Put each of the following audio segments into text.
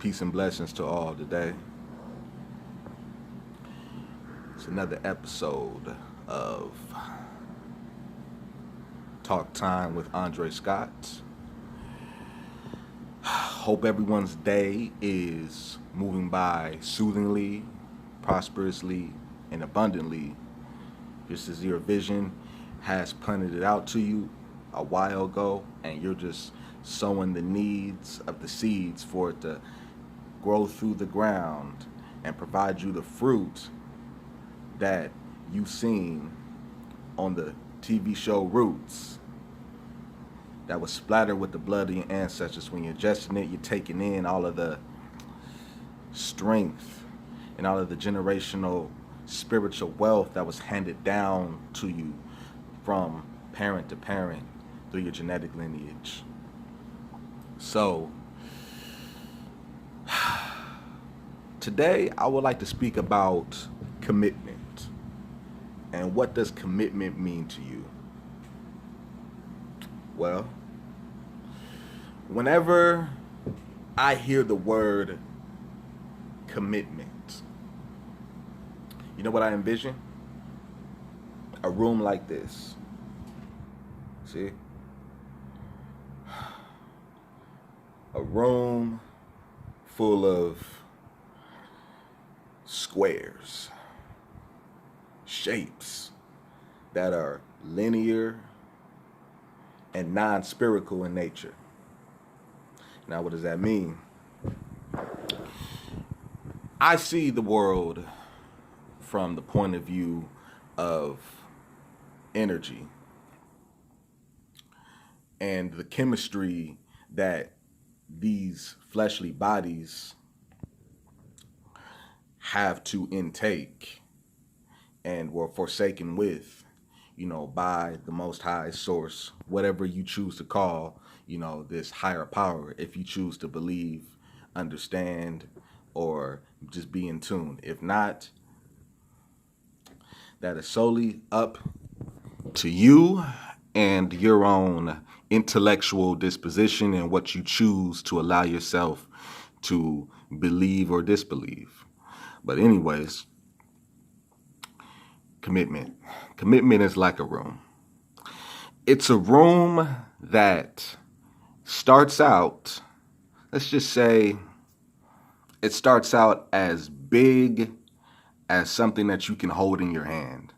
Peace and blessings to all today. It's another episode of Talk Time with Andre Scott. Hope everyone's day is moving by soothingly, prosperously, and abundantly, just as your vision has planted it out to you a while ago, and you're just sowing the needs of the seeds for it to grow through the ground and provide you the fruit that you've seen on the TV show Roots that was splattered with the blood of your ancestors. When you're ingesting it, you're taking in all of the strength and all of the generational spiritual wealth that was handed down to you from parent to parent through your genetic lineage. So, today I would like to speak about commitment. And what does commitment mean to you? Well, whenever I hear the word commitment, you know what I envision? A room like this. See? A room full of squares, shapes that are linear and non-spherical in nature. Now, what does that mean? I see the world from the point of view of energy and the chemistry that these fleshly bodies have to intake and were forsaken with, by the Most High Source, whatever you choose to call, this higher power, if you choose to believe, understand, or just be in tune. If not, that is solely up to you and your own intellectual disposition and what you choose to allow yourself to believe or disbelieve. But anyways, commitment. Commitment is like a room. It's a room that starts out, let's just say, it starts out as big as something that you can hold in your hand.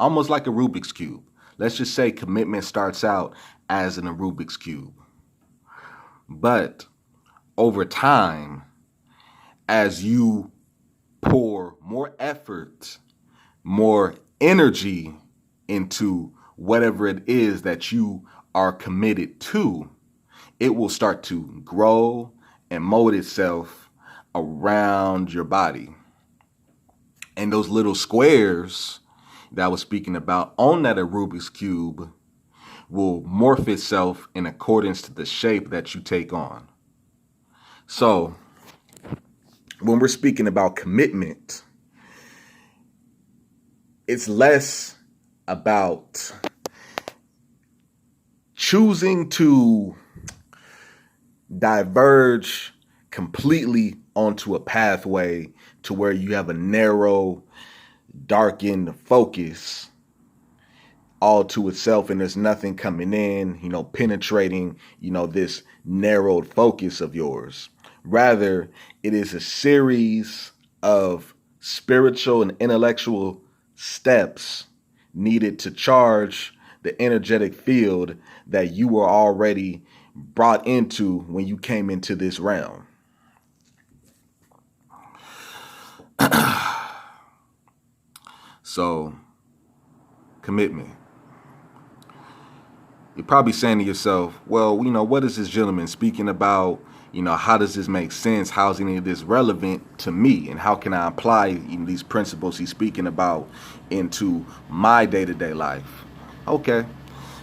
Almost like a Rubik's Cube. Let's just say commitment starts out as a Rubik's Cube. But over time, as you pour more effort, more energy into whatever it is that you are committed to, it will start to grow and mold itself around your body. And those little squares that I was speaking about on that Rubik's Cube will morph itself in accordance to the shape that you take on. So, when we're speaking about commitment, it's less about choosing to diverge completely onto a pathway to where you have a narrow, darkened focus all to itself and there's nothing coming in, penetrating, this narrowed focus of yours. Rather, it is a series of spiritual and intellectual steps needed to charge the energetic field that you were already brought into when you came into this realm. So, commitment. You're probably saying to yourself, well, what is this gentleman speaking about? How does this make sense? How is any of this relevant to me? And how can I apply these principles he's speaking about into my day-to-day life? Okay.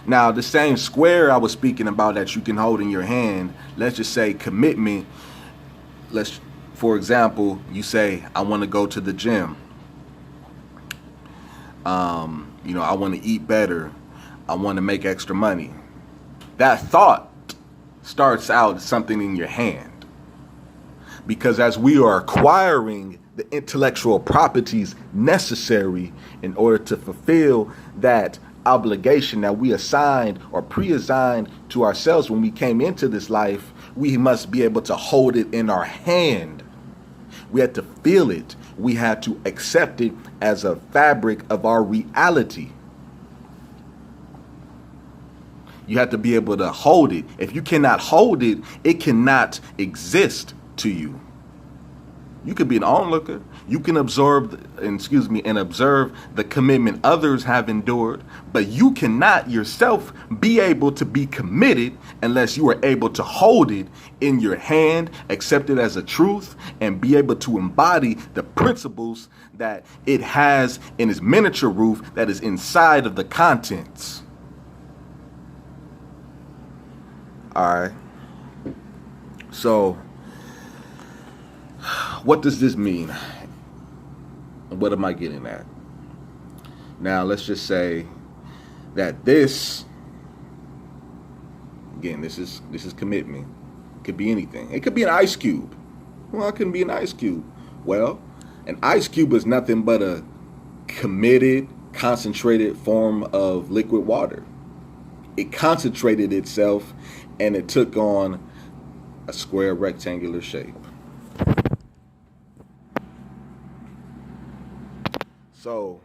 Now, the same square I was speaking about that you can hold in your hand, let's just say commitment. For example, you say, I want to go to the gym. I want to eat better. I want to make extra money. That thought starts out as something in your hand. Because as we are acquiring the intellectual properties necessary in order to fulfill that obligation that we assigned or pre-assigned to ourselves when we came into this life, we must be able to hold it in our hand. We had to feel it. We had to accept it as a fabric of our reality. You have to be able to hold it. If you cannot hold it, it cannot exist to you. You could be an onlooker. You can observe the commitment others have endured, but you cannot yourself be able to be committed unless you are able to hold it in your hand, accept it as a truth, and be able to embody the principles that it has in its miniature roof that is inside of the contents. All right. So, what does this mean? And what am I getting at? Now, let's just say that this, again, this is commitment. It could be anything. It could be an ice cube. Well, it couldn't be an ice cube. Well, an ice cube is nothing but a committed, concentrated form of liquid water. It concentrated itself and it took on a square rectangular shape. So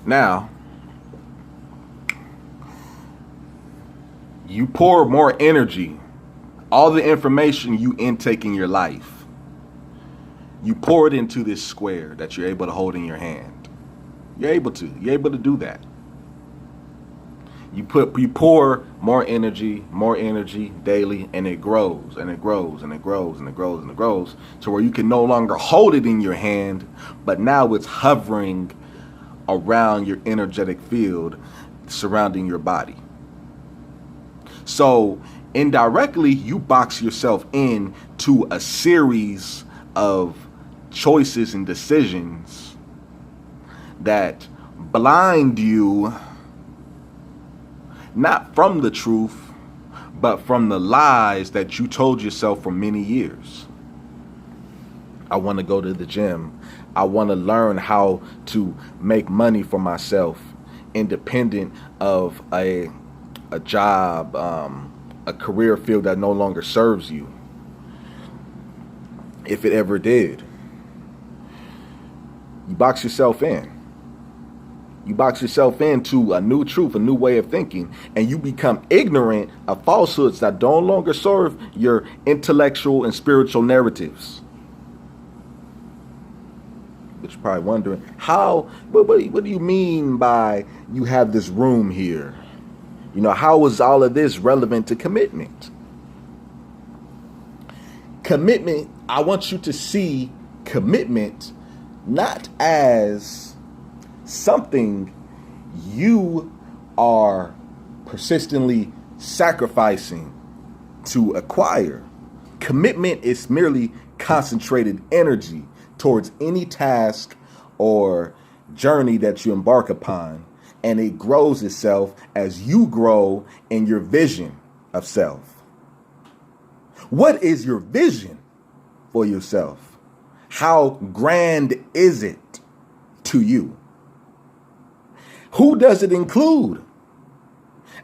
now you pour more energy, all the information you intake in your life, you pour it into this square that you're able to hold in your hand. You're able to do that. You pour more energy daily, and it grows and it grows and it grows and it grows and it grows to where you can no longer hold it in your hand, but now it's hovering around your energetic field surrounding your body. So indirectly, you box yourself in to a series of choices and decisions that blind you not from the truth, but from the lies that you told yourself for many years. I want to go to the gym. I want to learn how to make money for myself, independent of a job, a career field that no longer serves you, if it ever did. You box yourself in. You box yourself into a new truth, a new way of thinking, and you become ignorant of falsehoods that no longer serve your intellectual and spiritual narratives. But you're probably wondering, what do you mean by you have this room here? You know, how is all of this relevant to commitment? Commitment, I want you to see commitment not as something you are persistently sacrificing to acquire. Commitment is merely concentrated energy towards any task or journey that you embark upon, and it grows itself as you grow in your vision of self. What is your vision for yourself? How grand is it to you? Who does it include?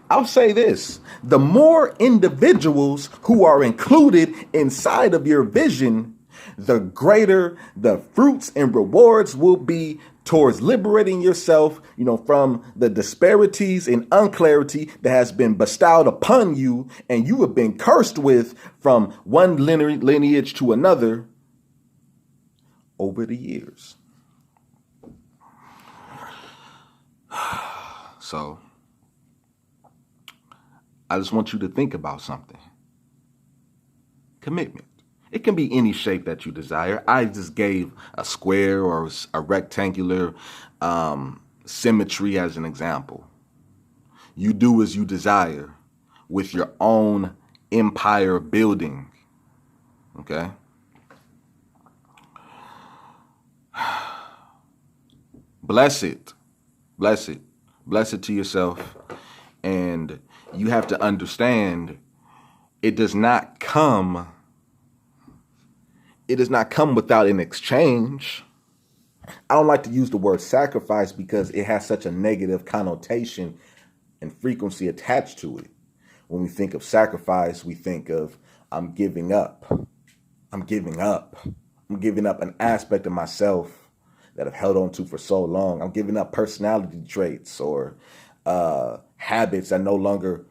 I'll say this: the more individuals who are included inside of your vision, the greater the fruits and rewards will be towards liberating yourself, from the disparities and unclarity that has been bestowed upon you and you have been cursed with from one lineage to another over the years. So, I just want you to think about something. Commitment. It can be any shape that you desire. I just gave a square or a rectangular symmetry as an example. You do as you desire with your own empire building. Okay? Bless it. Bless it. Bless it to yourself. And you have to understand, it does not come it does not come without an exchange. I don't like to use the word sacrifice because it has such a negative connotation and frequency attached to it. When we think of sacrifice, we think of I'm giving up. I'm giving up. I'm giving up an aspect of myself that I've held on to for so long. I'm giving up personality traits or habits that no longer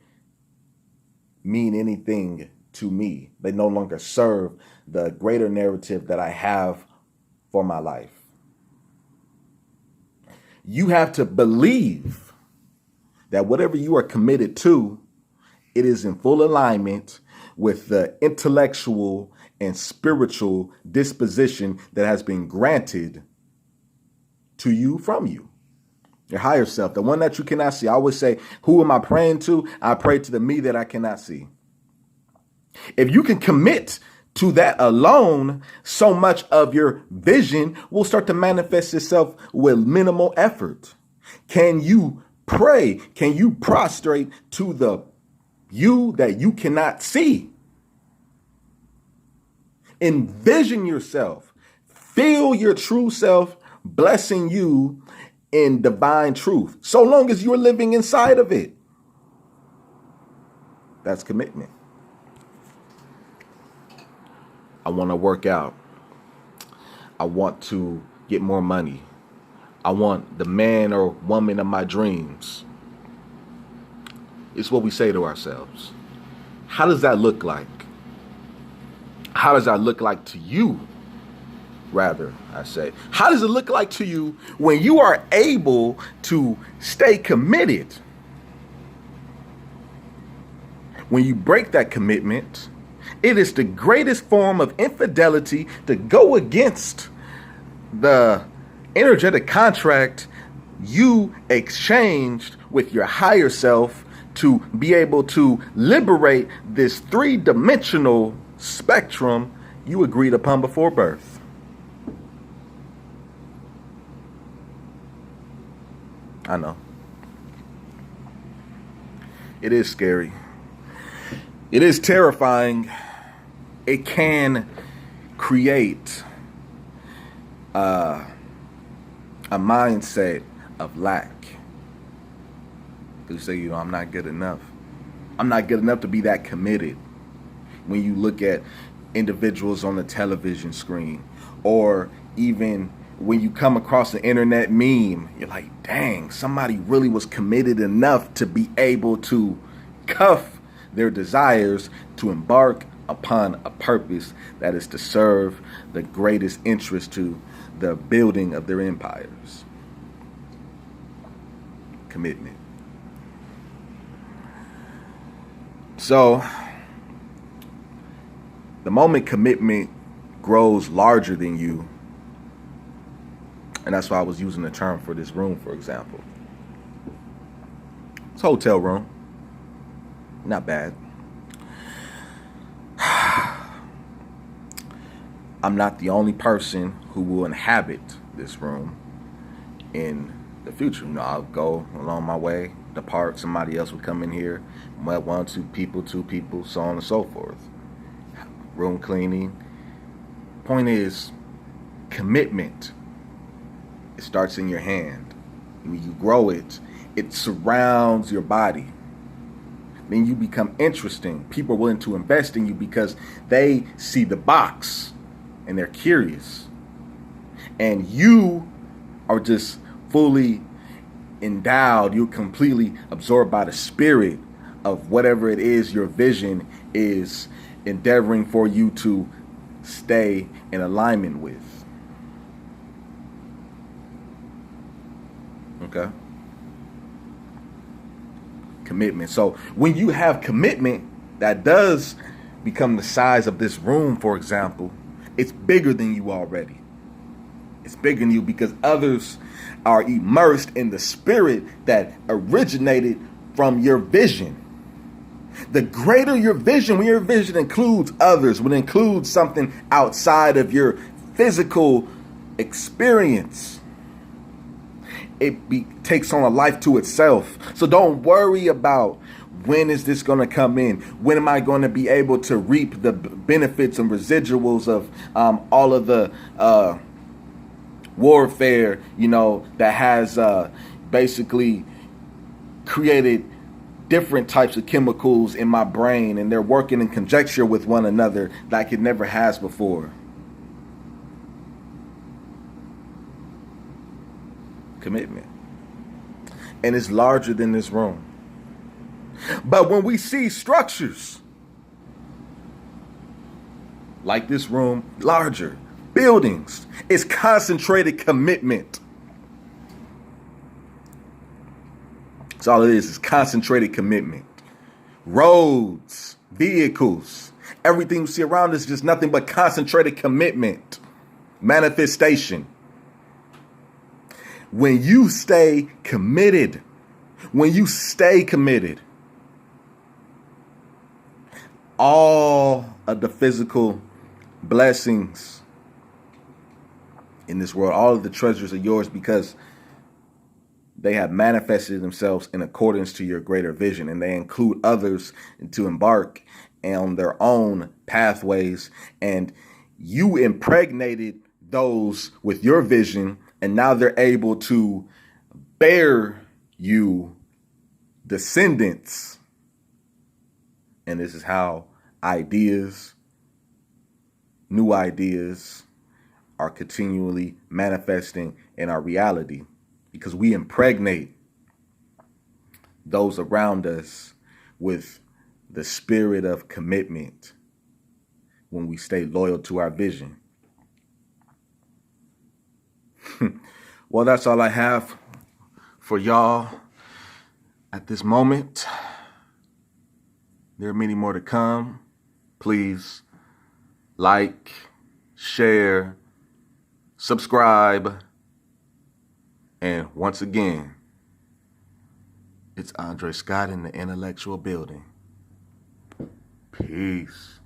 mean anything to me. They no longer serve the greater narrative that I have for my life. You have to believe that whatever you are committed to, it is in full alignment with the intellectual and spiritual disposition that has been granted to you from you. Your higher self, the one that you cannot see. I always say, who am I praying to? I pray to the me that I cannot see. If you can commit to that alone, so much of your vision will start to manifest itself with minimal effort. Can you pray? Can you prostrate to the you that you cannot see? Envision yourself. Feel your true self blessing you in divine truth, so long as you're living inside of it. That's commitment. I want to work out. I want to get more money. I want the man or woman of my dreams. It's what we say to ourselves. How does that look like? How does that look like to you? Rather, I say, how does it look like to you when you are able to stay committed? When you break that commitment, it is the greatest form of infidelity to go against the energetic contract you exchanged with your higher self to be able to liberate this three-dimensional spectrum you agreed upon before birth. I know. It is scary. It is terrifying. It can create a mindset of lack. You say, I'm not good enough. I'm not good enough to be that committed. When you look at individuals on the television screen, or even when you come across an internet meme, you're like, dang, somebody really was committed enough to be able to cuff their desires to embark upon a purpose that is to serve the greatest interest to the building of their empires. Commitment. So, the moment commitment grows larger than you, and that's why I was using the term for this room, for example. It's a hotel room. Not bad. I'm not the only person who will inhabit this room in the future. I'll go along my way, depart, somebody else will come in here, one, two people, so on and so forth. Room cleaning. Point is, commitment. It starts in your hand. When you grow it, it surrounds your body. Then you become interesting. People are willing to invest in you because they see the box and they're curious. And you are just fully endowed. You're completely absorbed by the spirit of whatever it is your vision is endeavoring for you to stay in alignment with. Okay? Commitment. So when you have commitment that does become the size of this room, for example, it's bigger than you already. It's bigger than you because others are immersed in the spirit that originated from your vision. The greater your vision, when your vision includes others, when it includes something outside of your physical experience, it takes on a life to itself. So don't worry about When is this going to come in? When am I going to be able to reap the benefits and residuals of all of the warfare, that has basically created different types of chemicals in my brain, and they're working in conjecture with one another like it never has before. Commitment. And it's larger than this room. But when we see structures like this room, larger, buildings, it's concentrated commitment. That's all it is concentrated commitment. Roads, vehicles, everything we see around us is just nothing but concentrated commitment. Manifestation. When you stay committed, all of the physical blessings in this world, all of the treasures are yours because they have manifested themselves in accordance to your greater vision, and they include others to embark on their own pathways, and you impregnated those with your vision, and now they're able to bear you descendants. And this is how new ideas are continually manifesting in our reality, because we impregnate those around us with the spirit of commitment when we stay loyal to our vision. Well, that's all I have for y'all at this moment. There are many more to come. Please like, share, subscribe. And once again, it's Andre Scott in the Intellectual Building. Peace.